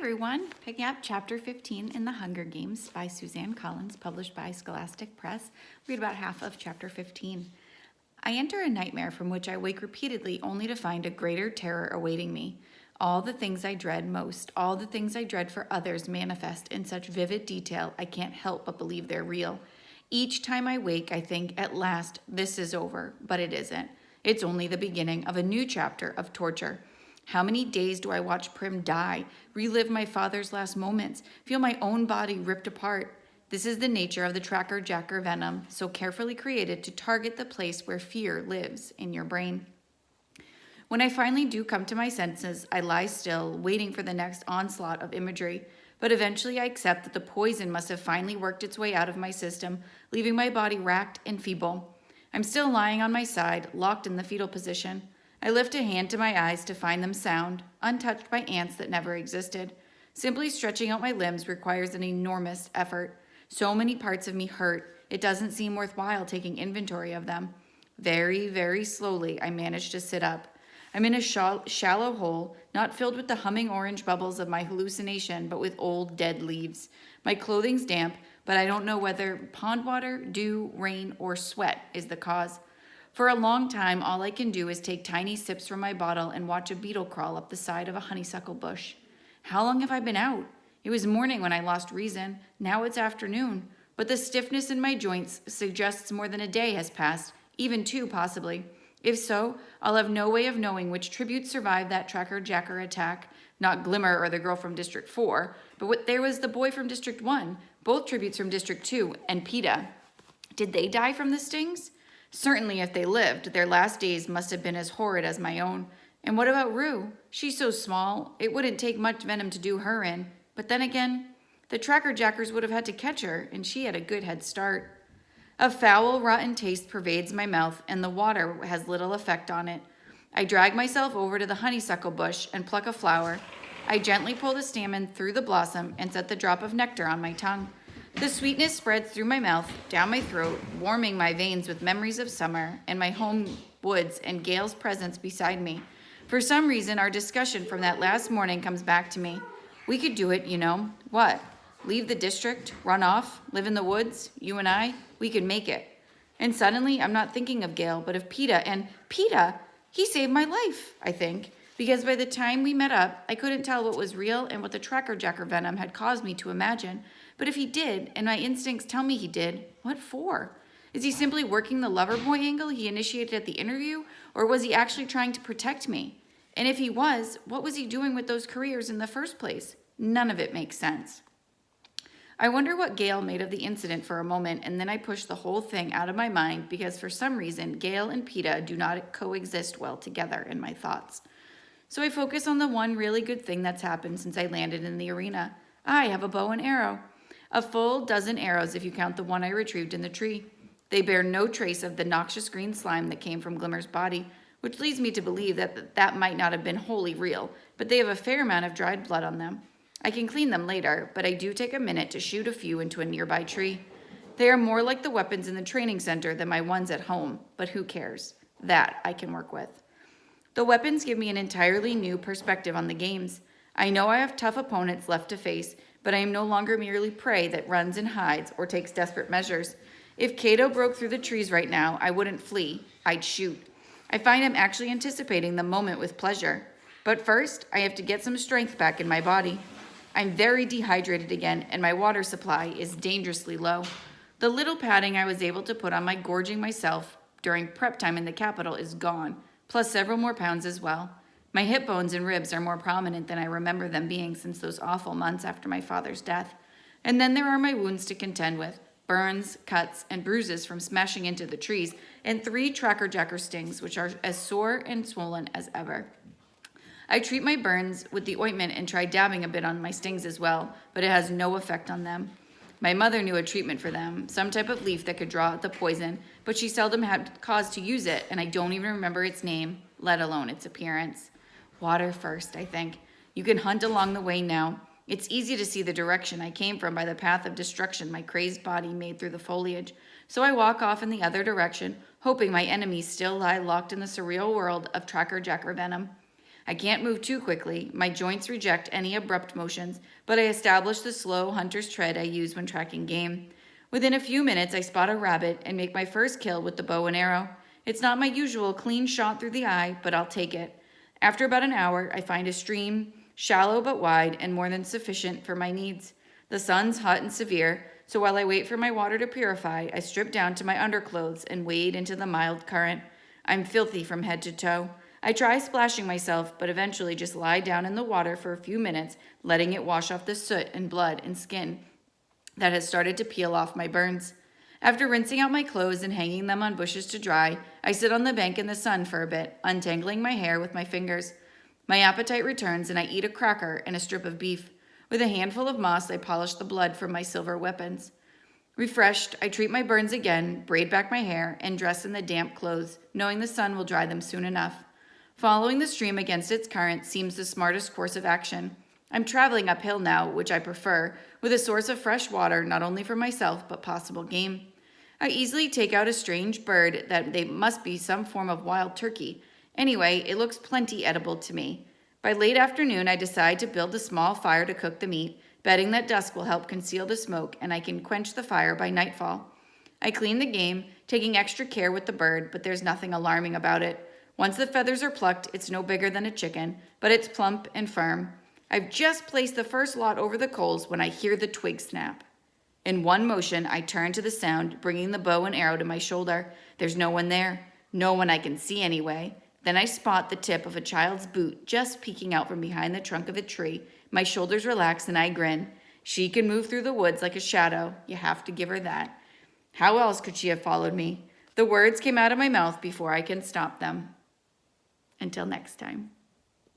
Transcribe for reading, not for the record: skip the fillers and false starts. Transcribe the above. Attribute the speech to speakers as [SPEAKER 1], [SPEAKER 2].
[SPEAKER 1] everyone, picking up chapter 15 in The Hunger Games by Suzanne Collins, published by Scholastic Press. Read about half of chapter 15. I enter a nightmare from which I wake repeatedly only to find a greater terror awaiting me. All the things I dread most, all the things I dread for others manifest in such vivid detail I can't help but believe they're real. Each time I wake, I think, at last, this is over, but it isn't. It's only the beginning of a new chapter of torture. How many days do I watch Prim die, relive my father's last moments, feel my own body ripped apart? This is the nature of the tracker-jacker venom, so carefully created to target the place where fear lives in your brain. When I finally do come to my senses, I lie still, waiting for the next onslaught of imagery. But eventually I accept that the poison must have finally worked its way out of my system, leaving my body racked and feeble. I'm still lying on my side, locked in the fetal position. I lift a hand to my eyes to find them sound, untouched by ants that never existed. Simply stretching out my limbs requires an enormous effort. So many parts of me hurt, it doesn't seem worthwhile taking inventory of them. Very, very slowly, I manage to sit up. I'm in a shallow hole, not filled with the humming orange bubbles of my hallucination, but with old, dead leaves. My clothing's damp, but I don't know whether pond water, dew, rain, or sweat is the cause. For a long time, all I can do is take tiny sips from my bottle and watch a beetle crawl up the side of a honeysuckle bush. How long have I been out? It was morning when I lost reason. Now it's afternoon. But the stiffness in my joints suggests more than a day has passed, even two possibly. If so, I'll have no way of knowing which tribute survived that tracker-jacker attack. Not Glimmer or the girl from District 4, but there was the boy from District 1, both tributes from District 2, and PETA. Did they die from the stings? Certainly, if they lived, their last days must have been as horrid as my own. And what about Rue? She's so small, it wouldn't take much venom to do her in. But then again, the tracker-jackers would have had to catch her, and she had a good head start. A foul, rotten taste pervades my mouth, and the water has little effect on it. I drag myself over to the honeysuckle bush and pluck a flower. I gently pull the stamen through the blossom and set the drop of nectar on my tongue. The sweetness spreads through my mouth, down my throat, warming my veins with memories of summer and my home woods and Gail's presence beside me. For some reason, our discussion from that last morning comes back to me. We could do it, you know. What? Leave the district, run off, live in the woods, you and I? We could make it. And suddenly, I'm not thinking of Gail, but of PETA. And PETA, he saved my life, I think. Because by the time we met up, I couldn't tell what was real and what the tracker-jacker venom had caused me to imagine. But if he did, and my instincts tell me he did, what for? Is he simply working the lover boy angle he initiated at the interview, or was he actually trying to protect me? And if he was, what was he doing with those careers in the first place? None of it makes sense. I wonder what Gail made of the incident for a moment, and then I push the whole thing out of my mind because for some reason, Gail and PETA do not coexist well together in my thoughts. So I focus on the one really good thing that's happened since I landed in the arena. I have a bow and arrow. A full dozen arrows if you count the one I retrieved in the tree. They bear no trace of the noxious green slime that came from Glimmer's body, which leads me to believe that might not have been wholly real, but they have a fair amount of dried blood on them. I can clean them later, but I do take a minute to shoot a few into a nearby tree. They are more like the weapons in the training center than my ones at home, but who cares? That I can work with. The weapons give me an entirely new perspective on the games. I know I have tough opponents left to face, but I am no longer merely prey that runs and hides or takes desperate measures. If Cato broke through the trees right now, I wouldn't flee, I'd shoot. I find I'm actually anticipating the moment with pleasure. But first, I have to get some strength back in my body. I'm very dehydrated again, and my water supply is dangerously low. The little padding I was able to put on my gorging myself during prep time in the capital is gone, plus several more pounds as well. My hip bones and ribs are more prominent than I remember them being since those awful months after my father's death. And then there are my wounds to contend with, burns, cuts, and bruises from smashing into the trees, and 3 tracker-jacker stings, which are as sore and swollen as ever. I treat my burns with the ointment and try dabbing a bit on my stings as well, but it has no effect on them. My mother knew a treatment for them, some type of leaf that could draw out the poison, but she seldom had cause to use it, and I don't even remember its name, let alone its appearance. Water first, I think. You can hunt along the way now. It's easy to see the direction I came from by the path of destruction my crazed body made through the foliage. So I walk off in the other direction, hoping my enemies still lie locked in the surreal world of tracker-jacker venom. I can't move too quickly. My joints reject any abrupt motions, but I establish the slow hunter's tread I use when tracking game. Within a few minutes, I spot a rabbit and make my first kill with the bow and arrow. It's not my usual clean shot through the eye, but I'll take it. After about an hour, I find a stream, shallow but wide and more than sufficient for my needs. The sun's hot and severe, so while I wait for my water to purify, I strip down to my underclothes and wade into the mild current. I'm filthy from head to toe. I try splashing myself, but eventually just lie down in the water for a few minutes, letting it wash off the soot and blood and skin that has started to peel off my burns. After rinsing out my clothes and hanging them on bushes to dry, I sit on the bank in the sun for a bit, untangling my hair with my fingers. My appetite returns and I eat a cracker and a strip of beef. With a handful of moss, I polish the blood from my silver weapons. Refreshed, I treat my burns again, braid back my hair, and dress in the damp clothes, knowing the sun will dry them soon enough. Following the stream against its current seems the smartest course of action. I'm traveling uphill now, which I prefer, with a source of fresh water not only for myself but possible game. I easily take out a strange bird that they must be some form of wild turkey. Anyway, it looks plenty edible to me. By late afternoon, I decide to build a small fire to cook the meat, betting that dusk will help conceal the smoke and I can quench the fire by nightfall. I clean the game, taking extra care with the bird, but there's nothing alarming about it. Once the feathers are plucked, it's no bigger than a chicken, but it's plump and firm. I've just placed the first lot over the coals when I hear the twig snap. In one motion, I turn to the sound, bringing the bow and arrow to my shoulder. There's no one there. No one I can see anyway. Then I spot the tip of a child's boot just peeking out from behind the trunk of a tree. My shoulders relax and I grin. She can move through the woods like a shadow. You have to give her that. How else could she have followed me? The words came out of my mouth before I can stop them. Until next time.